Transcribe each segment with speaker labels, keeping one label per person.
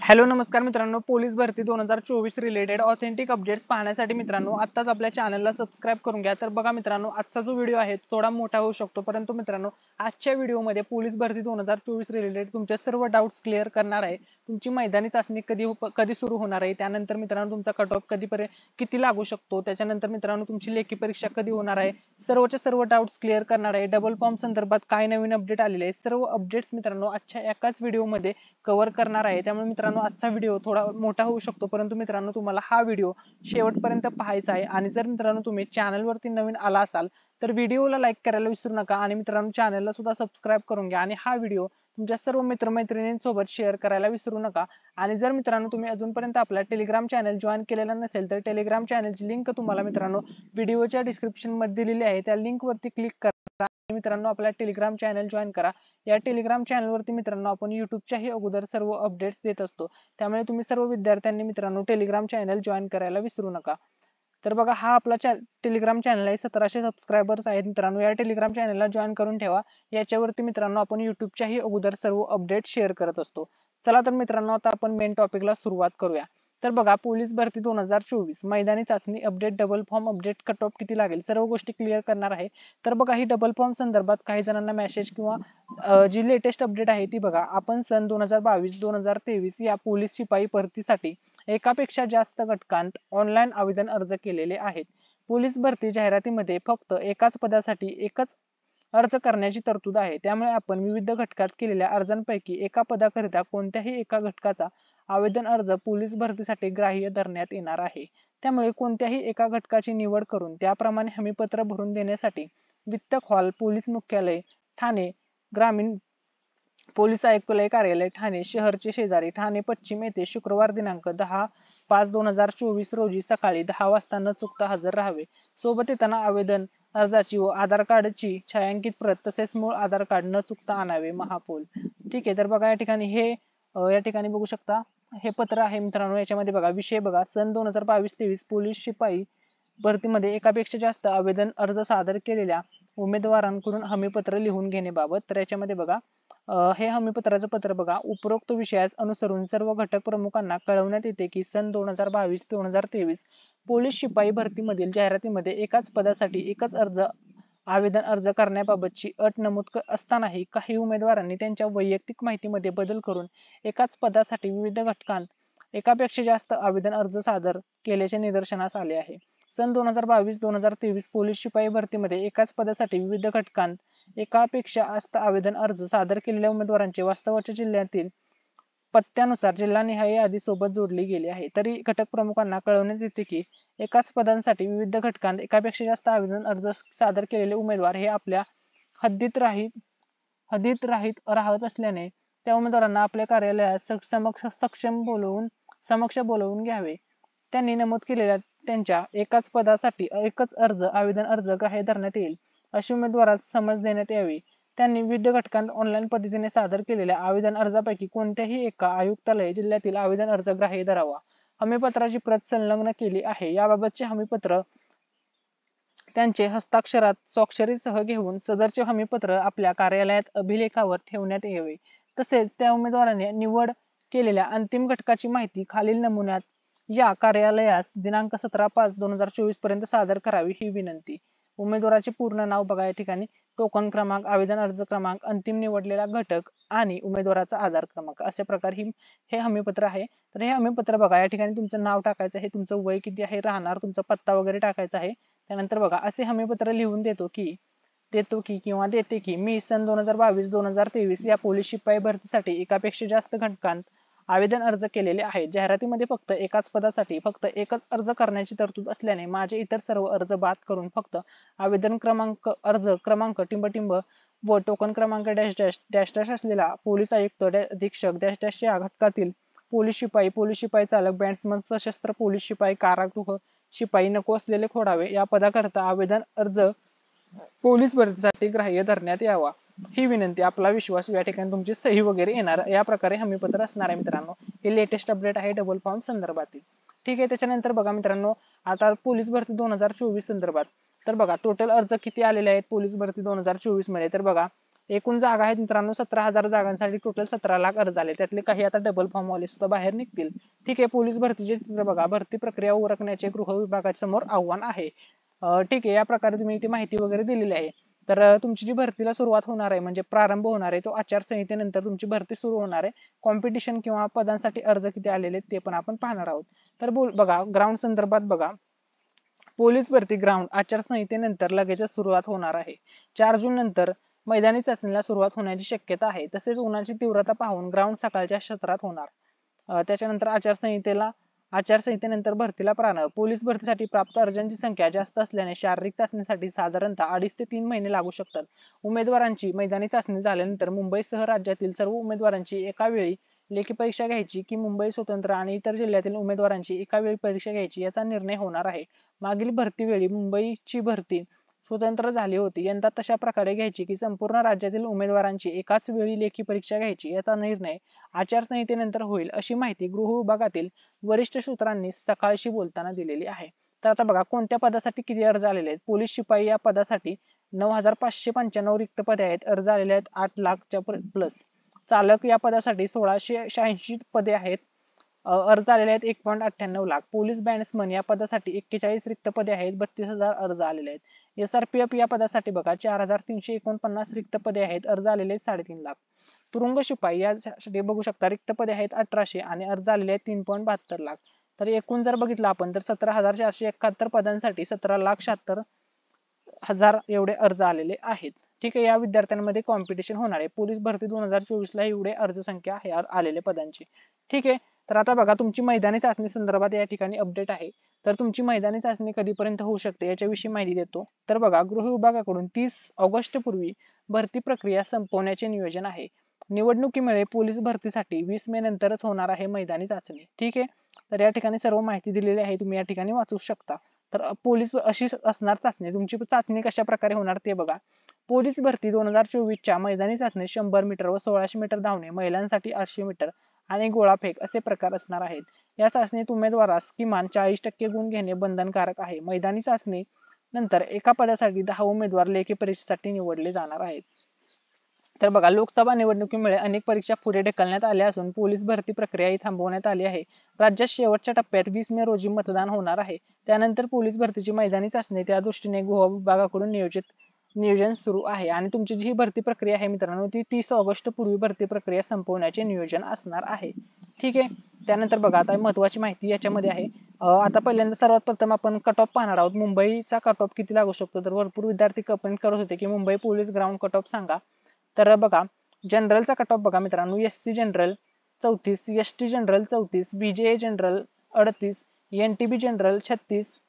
Speaker 1: Hello नमस्कार मित्रांनो, police भरती 2024 रिलेटेड ऑथेंटिक अपडेट्स पाहण्यासाठी मित्रांनो आत्ताच आपल्या चॅनलला सबस्क्राईब करून घ्या। तर बघा मित्रांनो, आजचा जो व्हिडिओ आहे थोडा मोठा होऊ शकतो, परंतु मित्रांनो आजच्या व्हिडिओमध्ये पोलीस भरती 2024 रिलेटेड तुमचे सर्व डाऊट्स क्लिअर करणार आहे। तुमची मैदानी चाचणी कधी सुरू होणार आहे, त्यानंतर मित्रांनो तुमचा कट ऑफ किती लागू शकतो, त्याच्यानंतर मित्रांनो तुमची लेखी परीक्षा कधी होणार आहे, सर्वचे सर्व डाऊट्स क्लिअर करणार आहे। डबल फॉर्म संदर्भात काय नवीन अपडेट आलेले आहे, सर्व अपडेट्स मित्रांनो आजच्या एकाच व्हिडिओमध्ये कव्हर करणार आहे। त्यामुळे मित्रांनो आजचा व्हिडिओ थोडा मोठा होऊ शकतो, परंतु मित्रांनो तुम्हाला हा व्हिडिओ शेवटपर्यंत पाहायचा आहे। आणि जर मित्रांनो तुम्ही चॅनलवरती नवीन आला असाल तर व्हिडिओला लाईक करायला विसरू नका आणि मित्रांनो चॅनलला सुद्धा सबस्क्राईब करून घ्या आणि हा व्हिडिओ तुमच्या सर्व मित्रमैत्रिणींसोबत शेअर करायला विसरू नका। आणि जर मित्रांनो तुम्ही अजूनपर्यंत आपला टेलिग्राम चॅनल जॉईन केलेला नसेल तर टेलिग्राम चॅनलची लिंक तुम्हाला मित्रांनो व्हिडिओच्या डिस्क्रिप्शन मध्ये दिलेली आहे, त्या लिंक वरती क्लिक करा मित्रांनो आपला टेलिग्राम चॅनल जॉईन करा। या टेलिग्राम चॅनल वरती मित्रांनो आपण युट्यूबच्याही अगोदर सर्व अपडेट्स देत असतो, त्यामुळे तुम्ही सर्व विद्यार्थ्यांनी मित्रांनो टेलिग्राम चॅनल जॉईन करायला विसरू नका। तर बघा हा आपला टेलिग्राम चॅनल आहे, 1700 सबस्क्रायबर्स आहेत मित्रांनो। या टेलिग्राम चॅनलला जॉईन करून ठेवा, याच्यावरती मित्रांनो आपण युट्यूबच्याही अगोदर सर्व अपडेट शेअर करत असतो। चला तर मित्रांनो आता आपण मेन टॉपिकला सुरुवात करूया। तर बघा पोलीस भरती 2024 मैदानी चाचणी update, double form update, cut off किती लागेल, सर्व गोष्टी क्लिअर करणार आहे। तर बघा ही डबल फॉर्म संदर्भात काही जणांना मेसेज किंवा जी लेटेस्ट अपडेट आहे ती बघा, आपण सन 2022-2023 या पोलीस शिपाई भरतीसाठी एकापेक्षा जास्त घटकांत ऑनलाईन आवेदन अर्ज केलेले आहेत। पोलीस भरती जाहिरातीमध्ये फक्त एकाच पदासाठी एकच अर्ज करण्याची तरतूद आहे, त्यामुळे आपण विविध घटकात केलेल्या अर्जांपैकी एका पदाकरिता कोणत्याही एका घटकाचा आवेदन अर्ज पोलीस भरतीसाठी ग्राह्य धरण्यात येणार आहे। त्यामुळे कोणत्याही एका घटकाची निवड करून त्याप्रमाणे हमीपत्र भरून देण्यासाठी वित्त हॉल, पोलीस मुख्यालय, ठाणे ग्रामीण पोलीस आयुक्तालय कार्यालय, ठाणे शहरचे शेजारी, ठाणे पश्चिम येथे शुक्रवार दिनांक 10/5/2024 रोजी सकाळी 10 वाजता न चुकता हजर राहावे। सोबत येताना आवेदन अर्जाची व आधार कार्डची छायांकित प्रत तसेच मूळ आधार कार्ड न चुकता आणावे। महापौल ठीक आहे। तर बघा या ठिकाणी बघू शकता हे पत्र आहे मित्रांनो। याच्यामध्ये बघा विषय बघा, सन 2022-23 पोलीस शिपाई भरतीमध्ये एकापेक्षा जास्त आवेदन अर्ज सादर केलेल्या उमेदवारांकडून हमीपत्र लिहून घेण्याबाबत। तर याच्यामध्ये बघा हे हमीपत्राचं पत्र बघा, उपरोक्त विषयास अनुसरून सर्व घटक प्रमुखांना कळवण्यात येते की सन 2022-2023 पोलीस शिपाई भरतीमधील जाहिरातीमध्ये एकाच पदासाठी एकच आवेदन अर्ज करण्याबाबतची अट नमूद असतानाही काही उमेदवारांनी त्यांच्या वैयक्तिक माहितीमध्ये बदल करून एकाच पदासाठी विविध घटकांत एकापेक्षा जास्त आवेदन अर्ज सादर केल्याचे निदर्शनास आले आहे। सन 2022-2023 पोलीस शिपाई भरतीमध्ये एकाच पदासाठी विविध घटकांत एकापेक्षा जास्त आवेदन अर्ज सादर केलेल्या उमेदवारांचे वास्तव्याच्या जिल्ह्यातील पत्त्यानुसार जिल्हानिहाय यादी सोबत जोडली गेली आहे। तरी घटक प्रमुखांना कळवण्यात येते की एकाच पदांसाठी विविध घटकांत एकापेक्षा जास्त आवेदन अर्ज सादर केलेले उमेदवार हे आपल्या हद्दीत राहत असल्याने त्या उमेदवारांना आपल्या कार्यालयात समक्ष बोलवून घ्यावे। त्यांनी नमूद केलेल्या त्यांच्या एकाच पदासाठी एकच आवेदन अर्ज ग्राह्य धरण्यात येईल अशी उमेदवारास समज देण्यात यावी। त्यांनी विविध घटकांत ऑनलाईन पद्धतीने सादर केलेल्या आवेदन अर्जापैकी कोणत्याही एका आयुक्तालय जिल्ह्यातील आवेदन अर्ज ग्राह्य धरावा। हमीपत्राची प्रत संलग्न केली आहे, याबाबतचे हमीपत्र त्यांचे हस्ताक्षरात स्वाक्षरीसह घेऊन सदरचे हमीपत्र आपल्या कार्यालयात अभिलेखावर ठेवण्यात यावे। तसेच त्या उमेदवाराने निवड केलेल्या अंतिम घटकाची माहिती खालील नमुन्यात या कार्यालयास दिनांक 17/5/2024 पर्यंत सादर करावी ही विनंती। उमेदवाराचे पूर्ण नाव बघा, या ठिकाणी टोकन क्रमांक, आवेदन अर्ज क्रमांक, अंतिम निवडलेला घटक आणि उमेदवाराचा आधार क्रमांक अशा प्रकारे हे हमीपत्र आहे। तर हे हमीपत्र बघा, या ठिकाणी तुमचं नाव टाकायचं आहे, तुमचं वय किती आहे, राहणार, तुमचा पत्ता वगैरे टाकायचा आहे। त्यानंतर बघा असे हमीपत्र लिहून देते की मी सन 2022-2023 या पोलीस शिपाई भरतीसाठी एकापेक्षा जास्त घटकांत आवेदन अर्ज केलेले आहेत। जाहिरातीमध्ये फक्त एकाच पदासाठी फक्त एकच अर्ज करण्याची तरतूद असल्याने माझे इतर सर्व अर्ज बाद करून फक्त आवेदन क्रमांक, अर्ज क्रमांक, टिंबटिंब व टोकन क्रमांक डॅश डॅश डॅश डॅश असलेला पोलीस आयुक्त अधीक्षक डॅश डॅश या घटकातील पोलीस शिपाई चालक, बॅट्समन, सशस्त्र पोलीस शिपाई, कारागृह शिपाई नको असलेले खोडावे या पदाकरता आवेदन अर्ज पोलीस भरतीसाठी ग्राह्य धरण्यात यावा ही विनंती। आपला विश्वास, या ठिकाणी तुमची सही वगैरे येणार, या प्रकारे हमीपत्र असणार आहे मित्रांनो। हे लेटेस्ट अपडेट आहे डबल फॉर्म संदर्भातील, ठीक आहे। त्याच्यानंतर बघा मित्रांनो आता पोलीस भरती 2024 संदर्भात, तर बघा टोटल अर्ज किती आलेले आहेत पोलीस भरती 2024 मध्ये। तर बघा एकूण जागा आहेत मित्रांनो 17,000 जागांसाठी टोटल 17 लाख अर्ज आले, त्यातले काही आता डबल फॉर्म वाले सुद्धा बाहेर निघतील. ठीक आहे, पोलीस भरतीचे चित्र बघा. भरती प्रक्रिया उरकण्याचे गृह विभागाच्या समोर आव्हान आहे. ठीक आहे, या प्रकारे तुम्ही इथे माहिती वगैरे दिलेली आहे. तर तुमची जी भरतीला सुरुवात होणार आहे म्हणजे प्रारंभ होणार आहे तो आचारसंहितेनंतर तुमची भरती सुरू होणार आहे. कॉम्पिटिशन किंवा पदांसाठी अर्ज किती आलेले ते पण आपण पाहणार आहोत. तर बघा ग्राउंड संदर्भात बघा, पोलीस भरती ग्राउंड आचारसंहितेनंतर लगेचच सुरुवात होणार आहे. 4 जून नंतर मैदानी चाचणीला सुरुवात होण्याची शक्यता आहे. तसेच उन्हाची तीव्रता पाहून ग्राउंड सकाळच्या सत्रात होणार. त्याच्यानंतर आचारसंहितेनंतर भरतीला प्रारंभ. पोलीस भरतीसाठी प्राप्त अर्जांची संख्या जास्त असल्याने शारीरिक चाचणीसाठी साधारणतः 2.5 ते 3 महिने लागू शकतात. उमेदवारांची मैदानी चाचणी झाल्यानंतर मुंबईसह राज्यातील सर्व उमेदवारांची एका वेळी लेखी परीक्षा घ्यायची की मुंबई स्वतंत्र आणि इतर जिल्ह्यातील उमेदवारांची एका वेळी परीक्षा घ्यायची याचा निर्णय होणार आहे. मागील भरतीवेळी मुंबईची भरती स्वतंत्र झाली होती. यंदा तशा प्रकारे घ्यायची की संपूर्ण राज्यातील उमेदवारांची एकाच वेळी लेखी परीक्षा घ्यायची याचा निर्णय आचारसंहितेनंतर होईल, अशी माहिती गृह विभागातील वरिष्ठ सूत्रांनी सकाळशी बोलताना दिलेली आहे. तर आता बघा कोणत्या पदासाठी किती अर्ज आलेले आहेत. पोलीस शिपाई या पदासाठी 9,595 रिक्त पदे आहेत. अर्ज आलेले आहेत 8 लाखच्या प्लस. चालक या पदासाठी 1,686 पदे आहेत. अर्ज आलेले आहेत 1.98 लाख. पोलीस बॅट्समन या पदासाठी 41 रिक्त पदे आहेत. 32,000 अर्ज आलेले आहेत. SRPF या पदासाठी बघा 4,349 रिक्त पदे आहेत. अर्ज आलेले आहेत 3.5 लाख. तुरुंग शिपाई यासाठी बघू शकता रिक्त पदे आहेत 1,800 आणि अर्ज आलेले आहेत 3.72 लाख. तर एकूण जर बघितलं आपण तर 17,471 पदांसाठी 17,76,000 एवढे अर्ज आलेले आहेत. ठीक आहे, या विद्यार्थ्यांमध्ये कॉम्पिटिशन होणार आहे. पोलीस भरती 2024 ला एवढे अर्ज संख्या आहे आलेल्या पदांची. ठीक आहे, तर आता बघा तुमची मैदानी चाचणी संदर्भात या ठिकाणी अपडेट आहे. तर तुमची मैदानी चाचणी कधीपर्यंत होऊ शकते याच्याविषयी माहिती देतो. तर बघा गृह विभागाकडून 30 ऑगस्ट पूर्वी भरती प्रक्रिया संपवण्याचे नियोजन आहे. निवडणुकीमुळे पोलीस भरतीसाठी 20 मे नंतरच होणार आहे मैदानी चाचणी. ठीक आहे, तर या ठिकाणी सर्व माहिती दिलेली आहे, तुम्ही या ठिकाणी वाचू शकता. तर पोलीस अशी असणार चाचणी. तुमची चाचणी कशा प्रकारे होणार ते बघा. पोलीस भरती 2024 च्या मैदानी चाचणी 100 मीटर व 1600 मीटर धावणे, महिलांसाठी 800 मीटर आणि गोळाफेक असे प्रकार असणार आहेत. या चाचणीत उमेदवारास किमान 40% गुण घेणे बंधनकारक आहे. मैदानी चाचणी नंतर एका पदासाठी 10 उमेदवार लेखी परीक्षेसाठी निवडले जाणार आहेत. तर बघा लोकसभा निवडणुकीमुळे अनेक परीक्षा पुढे ढकलण्यात आल्या असून पोलीस भरती प्रक्रिया ही थांबवण्यात आली आहे. राज्यात शेवटच्या टप्प्यात 20 मे रोजी मतदान होणार आहे. त्यानंतर पोलीस भरतीची मैदानी चाचणी त्या दृष्टीने गृह विभागाकडून नियोजन सुरू आहे आणि तुमची जी भरती प्रक्रिया आहे मित्रांनो ती 30 ऑगस्ट पूर्वी भरती प्रक्रिया संपवण्याचे नियोजन असणार आहे. ठीक आहे, त्यानंतर बघा आता महत्वाची माहिती याच्यामध्ये आहे. आता पहिल्यांदा सर्वात प्रथम आपण कट ऑफ पाहणार आहोत. मुंबईचा कट ऑफ किती लागू शकतो, तर भरपूर विद्यार्थी कमेंट करत होते की Mumbai police ground cut off सांगा. तर बघा जनरलचा कट ऑफ बघा मित्रांनो, SC general 34, ST general 34, BJA general 38, NTB general 36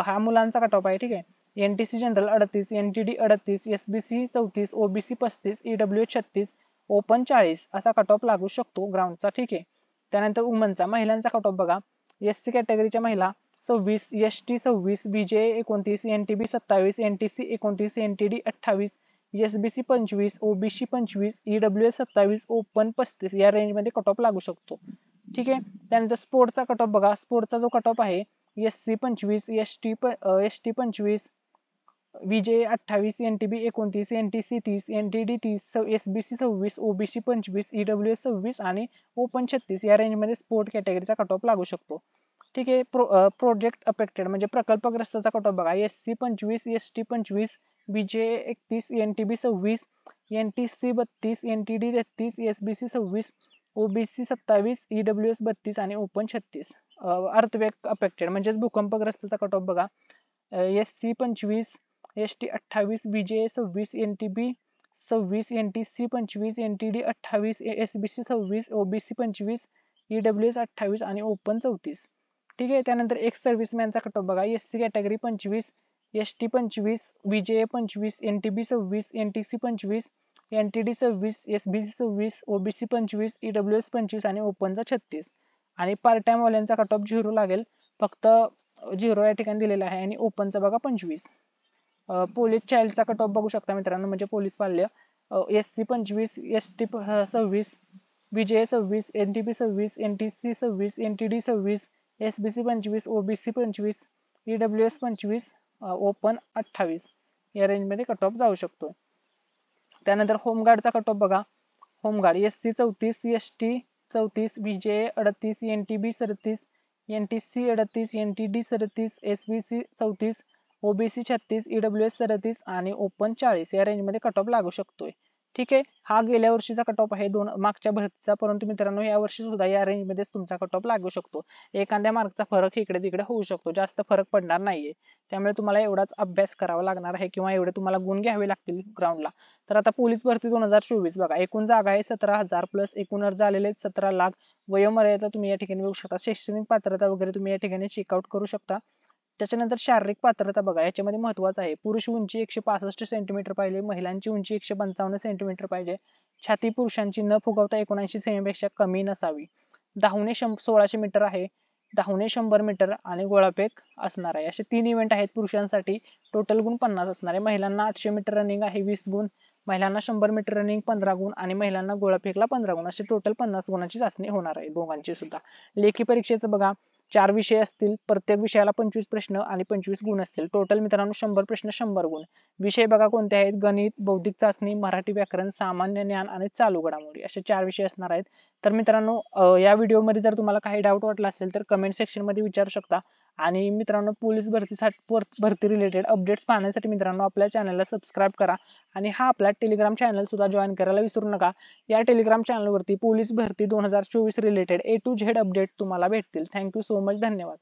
Speaker 1: हा मुलांचा कट ऑफ आहे. ठीक आहे, NTC general 38, NTD 38, SBC 34, OBC 35, EWH 36, open 40 असा कट ऑफ लागू शकतो ग्राउंडचा. ठीक आहे, त्यानंतर वुमनचा महिलांचा कट ऑफ बघा. SC कॅटेगरीच्या महिला 26, ST 26, BJA 29, NTB 27, NTC 29, NTD 28, SBC 25, OBC 25, EWS 27, open 35 या रेंज मध्ये कट ऑफ लागू शकतो. ठीक आहे, त्यानंतर स्पोर्टचा कट ऑफ बघा. स्पोर्टचा जो कट ऑफ आहे SC 25, ST 25, BJA 28, NTB 29, NTC 30, NTD 30, SBC 26, OBC 25, EWS 26 आणि ओपन 36 या रेंज मध्ये स्पोर्ट कॅटेगरीचा कट ऑफ लागू शकतो. ठीक आहे, प्रोजेक्ट अफेक्टेड म्हणजे प्रकल्पग्रस्ताचा कट ऑफ बघा. SC 25, ST 25, BJA 31, NTB 26, NTC 32, NTD 33, SBC 26, OBC 27, EWS 32 आणि ओपन 36. अर्थक्वेक अफेक्टेड म्हणजेच भूकंपग्रस्ताचा कट ऑफ बघा. SC 25, ST 28, BJA 26, NTB 26, NTC 25, NTD 28, SBC 26, OBC 25, EWS 28 आणि ओपन 34. ठीक आहे, त्यानंतर एक्स सर्व्हिसमॅनचा कट ऑफ बघा. SC category 25, ST 25, BJA 25, NTB 26, NTC 25, NTD 26, SBC 26, OBC 25, EWS 25 आणि ओपनचा 36. आणि पार्ट टाइम वाल्यांचा कट ऑफ 0 लागेल, फक्त 0 या ठिकाणी दिलेला आहे आणि ओपनचा बघा 25. पोलीस चाइल्डचा कट ऑफ बघू शकता मित्रांनो, म्हणजे पोलीस पाल्य. SC 25, ST 26, BJA 26, NTB 26, NTC 26, NTD 26, SBC 25, OBC 25, EWS 25, open 28 या रेंज मध्ये कट ऑफ जाऊ शकतो. त्यानंतर होमगार्डचा कट ऑफ बघा, home guard SC 34, ST 34, BJ 38, NTB 37, NTC 38, NTD 37, SBC 34, OBC 36, EWS 37 आणि ओपन 40 या रेंजमध्ये कट ऑफ लागू शकतोय. ठीक आहे, हा गेल्या वर्षीचा कट ऑफ आहे मागच्या भरतीचा, परंतु मित्रांनो या वर्षी सुद्धा या रेंजमध्येच तुमचा कट ऑफ लागू शकतो. एखाद्या मार्कचा फरक इकडे तिकडे होऊ शकतो, जास्त फरक पडणार नाहीये. त्यामुळे तुम्हाला एवढाच अभ्यास करावा लागणार आहे किंवा एवढे तुम्हाला गुण घ्यावे लागतील ग्राउंडला. तर आता पोलीस भरती 2024 बघा, एकूण जागा आहे 17,000 प्लस एकूण अर्ज आलेले 17 लाख. वयोमर्यादा तुम्ही या ठिकाणी बघू शकता, शैक्षणिक पात्रता वगैरे तुम्ही या ठिकाणी चेकआउट करू शकता. त्याच्यानंतर शारीरिक पात्रता बघा, याच्यामध्ये महत्वाचं आहे पुरुष उंची 165 सेंटीमीटर पाहिजे, महिलांची उंची 155 सेंटीमीटर पाहिजे, छाती पुरुषांची न फुगवता 79 सेंटीपेक्षा कमी नसावी, धावणे 1600 मीटर आहे, धावणे 100 मीटर आणि गोळाफेक असणार आहे. असे 3 इव्हेंट आहेत पुरुषांसाठी. टोटल गुण 50 असणार आहे. महिलांना 800 मीटर रनिंग आहे 20 गुण, महिलांना 100 मीटर रनिंग 15 गुण आणि महिलांना गोळाफेकला 15 गुण, असे टोटल 50 गुणांची चाचणी होणार आहे दोघांची सुद्धा. लेखी परीक्षेचं बघा, 4 विषय असतील, प्रत्येक विषयाला 25 प्रश्न आणि 25 गुण असतील. टोटल मित्रांनो 100 प्रश्न 100 गुण. विषय बघा कोणते आहेत, गणित, बौद्धिक चाचणी, मराठी व्याकरण, सामान्य ज्ञान आणि चालू घडामोडी, असे 4 विषय असणार आहेत. तर मित्रांनो या व्हिडिओमध्ये जर तुम्हाला काही डाऊट वाटला असेल तर कमेंट सेक्शन मध्ये विचारू शकता. आणि मित्रांनो पोलीस भरती रिलेटेड अपडेट्स पाहण्यासाठी मित्रांनो आपल्या चॅनलला सबस्क्राईब करा आणि हा आपला टेलिग्राम चॅनल सुद्धा जॉईन करायला विसरू नका. या टेलिग्राम चॅनलवरती पोलीस भरती 2024 related A to Z update तुम्हाला भेटतील. थँक्यू सो मच, धन्यवाद.